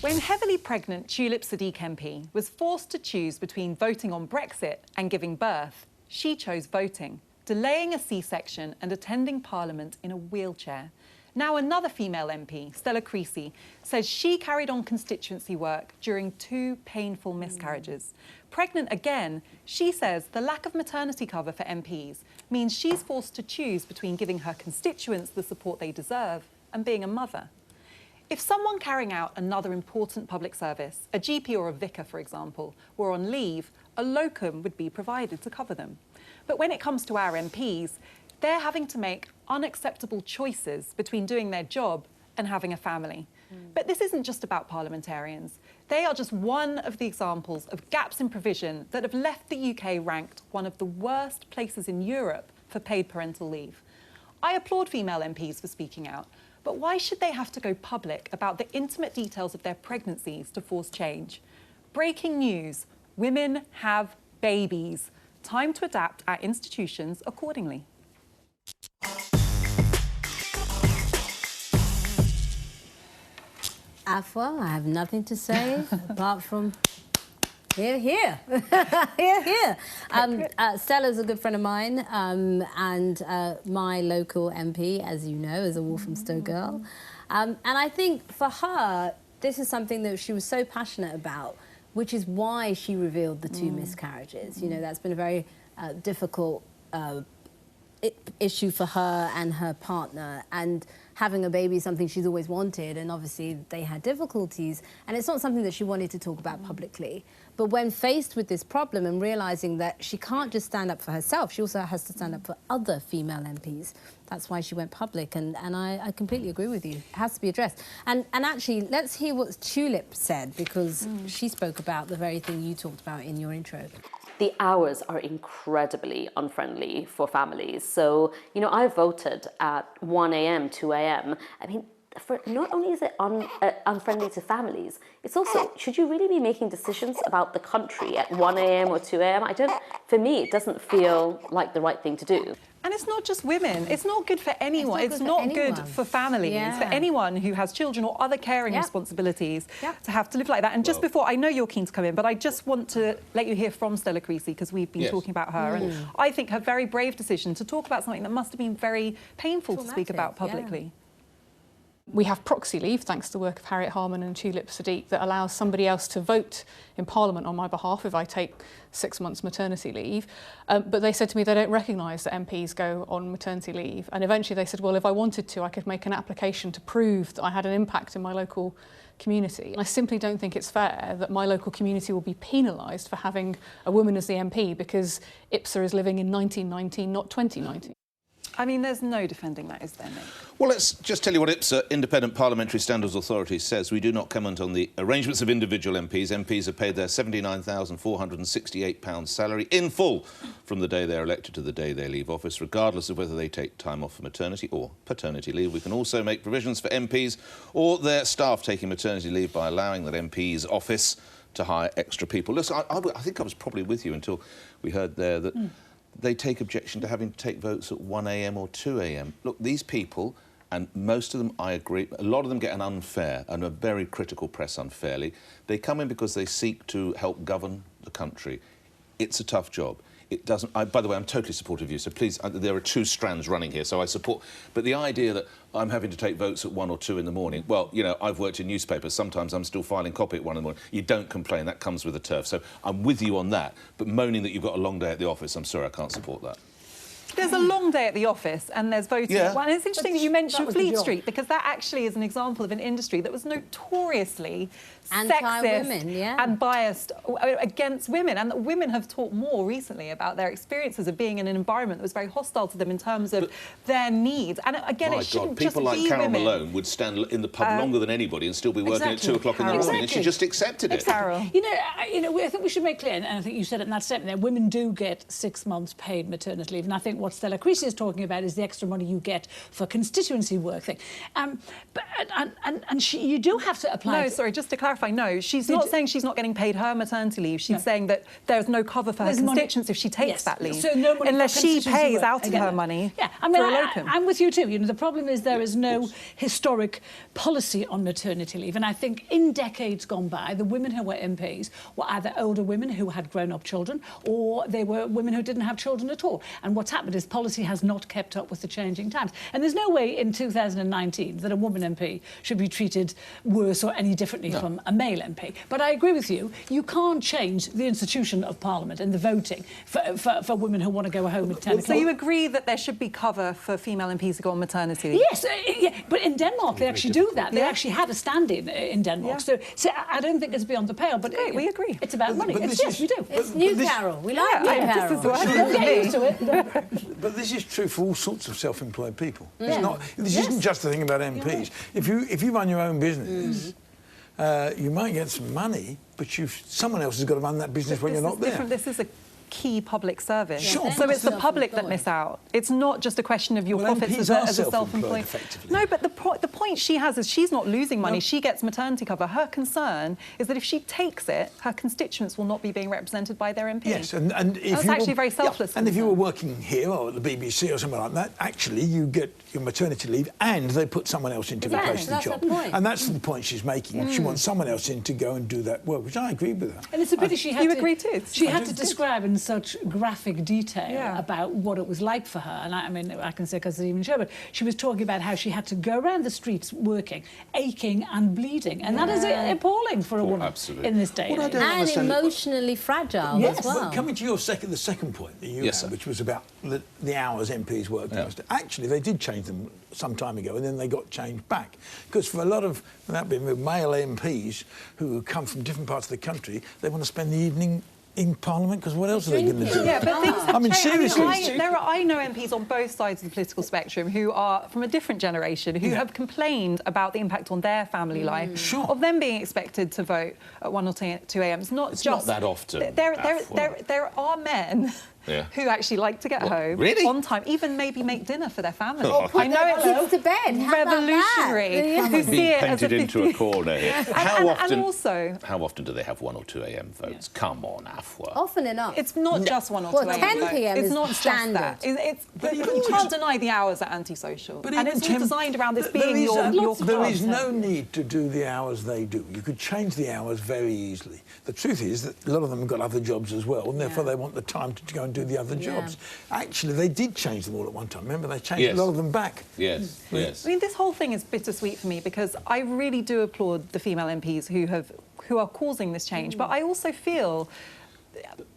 When heavily pregnant Tulip Sadiq MP was forced to choose between voting on Brexit and giving birth, she chose voting, delaying a C-section and attending Parliament in a wheelchair. Now another female MP, Stella Creasy, says she carried on constituency work during 2 painful miscarriages. Pregnant again, she says the lack of maternity cover for MPs means she's forced to choose between giving her constituents the support they deserve and being a mother. If someone carrying out another important public service, a GP or a vicar, for example, were on leave, a locum would be provided to cover them. But when it comes to our MPs, they're having to make unacceptable choices between doing their job and having a family. But this isn't just about parliamentarians. They are just one of the examples of gaps in provision that have left the UK ranked one of the worst places in Europe for paid parental leave. I applaud female MPs for speaking out, but why should they have to go public about the intimate details of their pregnancies to force change? Breaking news, women have babies. Time to adapt our institutions accordingly. Afua, I have nothing to say apart from here, here, here, here. Stella's a good friend of mine and my local MP, as you know, is a Walthamstow girl. And I think for her, this is something that she was so passionate about, which is why she revealed the 2 miscarriages. You know, that's been a very difficult issue for her and her partner, and having a baby is something she's always wanted, and obviously they had difficulties, and it's not something that she wanted to talk about publicly. But when faced with this problem and realising that she can't just stand up for herself, she also has to stand up for other female MPs, that's why she went public, and I completely agree with you. It has to be addressed. And actually, let's hear what Tulip said, because she spoke about the very thing you talked about in your intro. The hours are incredibly unfriendly for families. So, you know, I voted at 1 a.m., 2 a.m. I mean, not only is it unfriendly to families, it's also, should you really be making decisions about the country at 1 a.m. or 2 a.m.? For me, it doesn't feel like the right thing to do. And it's not just women. It's not good for anyone. It's not good for families, for anyone who has children or other caring responsibilities to have to live like that. And just before, I know you're keen to come in, but I just want to let you hear from Stella Creasy, because we've been talking about her. And I think her very brave decision to talk about something that must have been very painful to speak about publicly. We have proxy leave, thanks to the work of Harriet Harman and Tulip Sadiq, that allows somebody else to vote in Parliament on my behalf if I take 6 months maternity leave. But they said to me they don't recognise that MPs go on maternity leave. And eventually they said, well, if I wanted to, I could make an application to prove that I had an impact in my local community. I simply don't think it's fair that my local community will be penalised for having a woman as the MP because IPSA is living in 1919, not 2019. I mean, there's no defending that, is there, Nick? Well, let's just tell you what IPSA, Independent Parliamentary Standards Authority, says. We do not comment on the arrangements of individual MPs. MPs are paid their £79,468 salary in full from the day they're elected to the day they leave office, regardless of whether they take time off for maternity or paternity leave. We can also make provisions for MPs or their staff taking maternity leave by allowing that MP's office to hire extra people. Listen, I think I was probably with you until we heard there that they take objection to having to take votes at 1 a.m. or 2 a.m. Look, these people, and most of them, I agree, a lot of them get an unfair and a very critical press unfairly. They come in because they seek to help govern the country. It's a tough job. It doesn't... by the way, I'm totally supportive of you, so please, there are 2 strands running here, so I support... But the idea that I'm having to take votes at 1 or 2 in the morning, well, you know, I've worked in newspapers. Sometimes I'm still filing copy at 1 in the morning. You don't complain. That comes with the turf. So I'm with you on that. But moaning that you've got a long day at the office, I'm sorry, I can't support that. There's a long day at the office and there's voting. Well, and it's interesting that you mentioned Fleet Street, because that actually is an example of an industry that was notoriously sexist and biased against women, and that women have talked more recently about their experiences of being in an environment that was very hostile to them in terms of their needs. And again, it shouldn't just be women. People like Carol Malone would stand in the pub longer than anybody and still be working at 2 o'clock in the morning, and she just accepted it. Carol. You know, I think we should make clear, and I think you said it in that statement there, women do get 6 months paid maternity leave, and I think what Stella Creasy is talking about is the extra money you get for constituency work thing. You do have to apply... No, sorry, just to clarify, no, she's not saying she's not getting paid her maternity leave. She's saying that there's no cover for her constituents if she takes that leave. So no money unless she pays work. out of her money I mean, for a locum. I'm with you too. You know, the problem is there is no historic policy on maternity leave. And I think in decades gone by, the women who were MPs were either older women who had grown-up children or they were women who didn't have children at all. And what's happened is policy has not kept up with the changing times. And there's no way in 2019 that a woman MP should be treated worse or any differently from a male MP. But I agree with you, you can't change the institution of Parliament and the voting for women who want to go home at 10 o'clock. So you agree that there should be cover for female MPs to go on maternity leave? Yes, but in Denmark they actually do that. They actually have a stand-in in Denmark. So I don't think it's beyond the pale. But great, we agree. It's about money. Yes, we do. It's new Carol. We like new Carol. Get used to it. But this is true for all sorts of self-employed people. It's not. This isn't just the thing about MPs. If you run your own business, you might get some money, but someone else has got to run that business when you're not there. This is a key public service. Sure. So it's the public that miss out. It's not just a question of your profits as a self-employed. No, but the point she has is she's not losing money. She gets maternity cover. Her concern is that if she takes it, her constituents will not be being represented by their MP. Yes, and if that's actually very selfless. And if you were working here or at the BBC or something like that, actually you get your maternity leave and they put someone else in to replace the job. And that's the point she's making. She wants someone else in to go and do that work, which I agree with her. And it's a pity she had You agree too? She had to describe in such graphic detail about what it was like for her. And I mean, I can say because it's even show, but she was talking about how she had to go around the streets working, aching and bleeding. And that is appalling for a woman in this day. And emotionally fragile as well. But coming to your the second point that you had, which was about the hours MPs worked. Actually, they did change them some time ago, and then they got changed back. Because for a lot of, without being rude, male MPs who come from different parts of the country, they want to spend the evening in Parliament, because what else are they going to do? Yeah, but things I mean, seriously. I know MPs on both sides of the political spectrum who are from a different generation who have complained about the impact on their family life of them being expected to vote at 1 or 2 a.m. It's not that often. There are men who actually like to get home on time, even maybe make dinner for their family. I know it's to bed. Revolutionary. Who see it as painted into a corner here. How often do they have 1 or 2 a.m. votes? Come on, Afua. Often enough. It's not just 1 or 2 a.m. 10 p.m. It's is not standard. Just that. You can't deny the hours are antisocial. And it's all designed around this being your There is no need to do the hours they do. You could change the hours very easily. The truth is that a lot of them have got other jobs as well, and therefore they want the time to go and do the other jobs. Actually, they did change them all at one time. Remember, they changed a lot of them back. Yes. I mean, this whole thing is bittersweet for me because I really do applaud the female MPs who are causing this change, but I also feel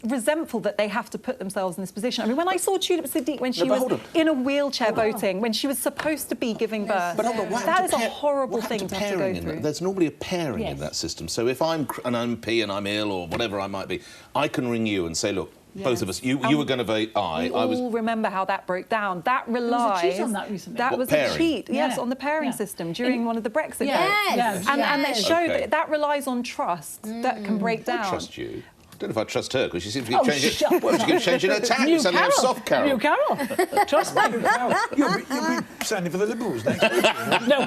resentful that they have to put themselves in this position. I mean, when I saw Tulip Siddiq when she was in a wheelchair voting, when she was supposed to be giving birth, that is a horrible thing to have to go through. There's normally a pairing in that system. So if I'm an MP and I'm ill or whatever I might be, I can ring you and say, look, both of us, you were going to vote aye. I all remember how that broke down. That relies... There was a cheat on that recently. That was a cheat, yes, on the pairing system during one of the Brexit votes. And they show that relies on trust that can break down. I trust you. I don't know if I trust her, because she seems to keep changing... Well, she keeps changing her tack. You suddenly have soft Carol. New Carol. Trust me. You'll be standing for the Liberals next week. No.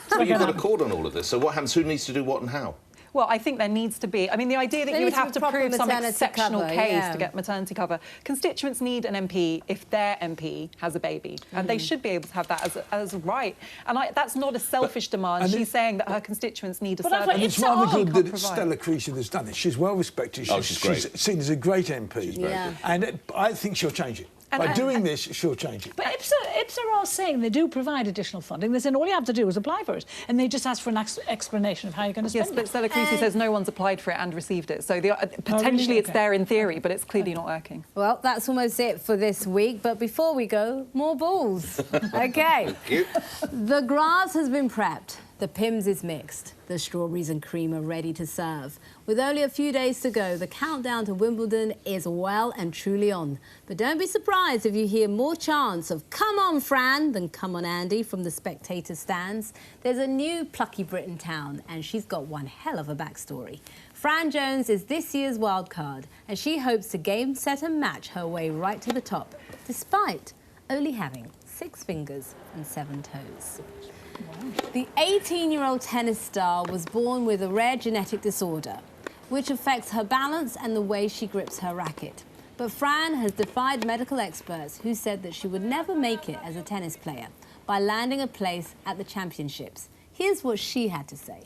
So you've got a cord on all of this. So what happens? Who needs to do what and how? Well, I think there needs to be... I mean, the idea that you would have to prove some exceptional case to get maternity cover. Constituents need an MP if their MP has a baby. And they should be able to have that as a right. And that's not a selfish demand. She's saying that her constituents need a service. And it's rather good that Stella Creasy has done it. She's well respected. She's great. She's seen as a great MP. And I think she'll change it. By doing this, she'll change it. But IPSA are saying they do provide additional funding. They're saying all you have to do is apply for it. And they just ask for an explanation of how you're going to spend it. Yes, but Stella Creasy says no one's applied for it and received it. So potentially it's there in theory, but it's clearly not working. Well, that's almost it for this week. But before we go, more balls. OK. The grass has been prepped. The Pimm's is mixed. The strawberries and cream are ready to serve. With only a few days to go, the countdown to Wimbledon is well and truly on. But don't be surprised if you hear more chants of "Come on, Fran" than "Come on, Andy" from the spectator stands. There's a new plucky Brit in town, and she's got one hell of a backstory. Fran Jones is this year's wild card, and she hopes to game, set and match her way right to the top, despite only having 6 fingers and 7 toes. The 18-year-old tennis star was born with a rare genetic disorder, which affects her balance and the way she grips her racket. But Fran has defied medical experts who said that she would never make it as a tennis player by landing a place at the championships. Here's what she had to say.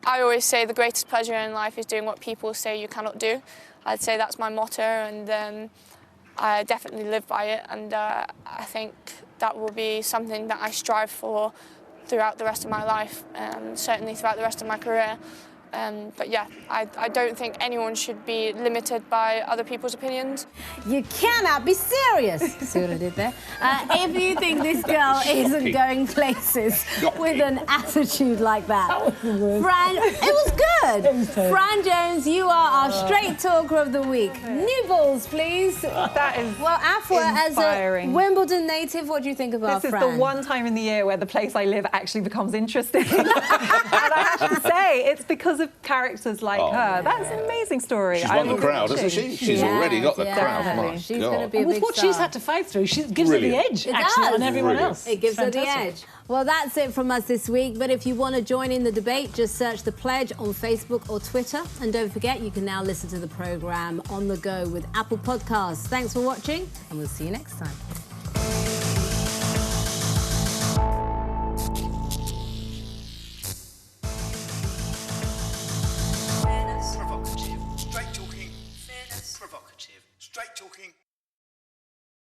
I always say the greatest pleasure in life is doing what people say you cannot do. I'd say that's my motto, and I definitely live by it, and I think that will be something that I strive for throughout the rest of my life, certainly throughout the rest of my career. But yeah, I don't think anyone should be limited by other people's opinions. You cannot be serious. See what I did there? If you think this girl isn't going places with an attitude like that, Fran, it was good. Fran Jones, you are our straight talker of the week. New balls, please. That is well, Afua, inspiring. As a Wimbledon native, what do you think about This is Fran? the one time in the year where the place I live actually becomes interesting. And I have to say, it's because of characters like her. That's an amazing story. She's won the crowd, hasn't she? She's already got the crowd. My She's God. going to be a With big what star. she's had to fight through, she gives her the edge, It actually, does. on everyone else. It gives her the Fantastic. edge. Well, that's it from us this week. But if you want to join in the debate, just search The Pledge on Facebook or Twitter. And don't forget, you can now listen to the programme on the go with Apple Podcasts. Thanks for watching, and we'll see you next time.